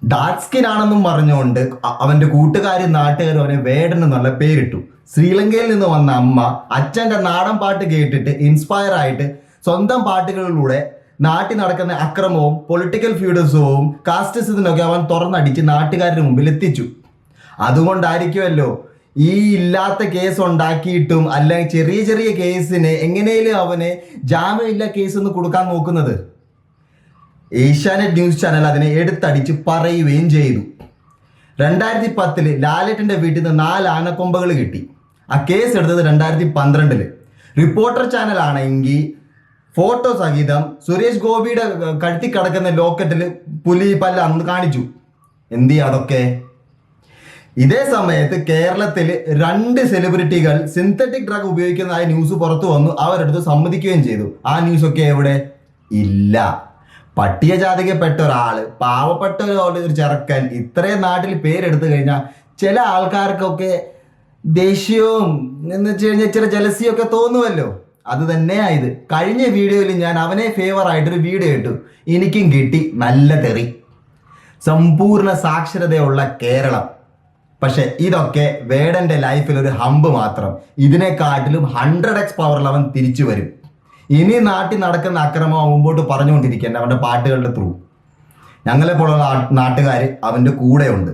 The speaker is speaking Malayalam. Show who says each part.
Speaker 1: ഡാർക്ക് സ്കിൻ ആണെന്നും പറഞ്ഞുകൊണ്ട് അവന്റെ കൂട്ടുകാരും നാട്ടുകാരും അവനെ വേടൻ എന്നുള്ള പേരിട്ടു. ശ്രീലങ്കയിൽ നിന്ന് വന്ന അമ്മ അച്ഛന്റെ നാടൻ പാട്ട് കേട്ടിട്ട് ഇൻസ്പയർ ആയിട്ട് സ്വന്തം പാട്ടുകളിലൂടെ നാട്ടിൽ നടക്കുന്ന അക്രമവും പൊളിറ്റിക്കൽ ഫ്യൂഡസവും കാസ്റ്റിസത്തിനൊക്കെ അവൻ തുറന്നടിച്ച് നാട്ടുകാരുടെ മുമ്പിൽ എത്തിച്ചു. അതുകൊണ്ടായിരിക്കുമല്ലോ ഈ ഇല്ലാത്ത കേസ് ഉണ്ടാക്കിയിട്ടും അല്ലെങ്കിൽ ചെറിയ ചെറിയ കേസിന് എങ്ങനെയും അവന് ജാമ്യമില്ല കേസ് ഒന്ന് കൊടുക്കാൻ നോക്കുന്നത്. ഏഷ്യാനെറ്റ് ന്യൂസ് ചാനൽ അതിനെ എടുത്തടിച്ച് പറയുകയും ചെയ്തു. 2010 ലാലേട്ടൻ്റെ വീട്ടിൽ നിന്ന് 4 ആനക്കൊമ്പകൾ കിട്ടി. ആ കേസ് എടുത്തത് 2012. റിപ്പോർട്ടർ ചാനൽ ആണെങ്കിൽ ഫോട്ടോ സഹിതം സുരേഷ് ഗോപിയുടെ കഴുത്തി കിടക്കുന്ന ലോക്കറ്റിൽ പുലി പല്ല അന്ന് കാണിച്ചു. എന്ത് ചെയ്യാ അതൊക്കെ? ഇതേ സമയത്ത് കേരളത്തിൽ 2 സെലിബ്രിറ്റികൾ സിന്തറ്റിക് ഡ്രഗ് ഉപയോഗിക്കുന്നതായ ന്യൂസ് പുറത്തു വന്നു. അവരെടുത്ത് സമ്മതിക്കുകയും ചെയ്തു. ആ ന്യൂസൊക്കെ എവിടെ? ഇല്ല. പട്ടികജാതിക്കപ്പെട്ട ഒരാള്, പാവപ്പെട്ട ഒരു ചെറുക്കൻ ഇത്രയും നാട്ടിൽ പേരെടുത്തു കഴിഞ്ഞാൽ ചില ആൾക്കാർക്കൊക്കെ ദേഷ്യവും എന്ന് വെച്ച് കഴിഞ്ഞാൽ ചില ജലസിയൊക്കെ തോന്നുമല്ലോ. അത് തന്നെയായത്. കഴിഞ്ഞ വീഡിയോയിൽ ഞാൻ അവനെ ഫേവർ ആയിട്ടൊരു വീഡിയോ ഇട്ടു. എനിക്കും കിട്ടി നല്ല തെറി. സമ്പൂർണ്ണ സാക്ഷരതയുള്ള കേരളം. പക്ഷെ ഇതൊക്കെ വേടന്റെ ലൈഫിൽ ഒരു ഹമ്പ് മാത്രം. ഇതിനെക്കാട്ടിലും 100x പവറിൽ അവൻ തിരിച്ചു വരും. ഇനി നാട്ടിൽ നടക്കുന്ന അക്രമം മുമ്പോട്ട് പറഞ്ഞുകൊണ്ടിരിക്കേണ്ട അവൻ്റെ പാട്ടുകളുടെ ത്രൂ. ഞങ്ങളെപ്പോലുള്ള നാട്ടുകാർ അവൻ്റെ കൂടെയുണ്ട്.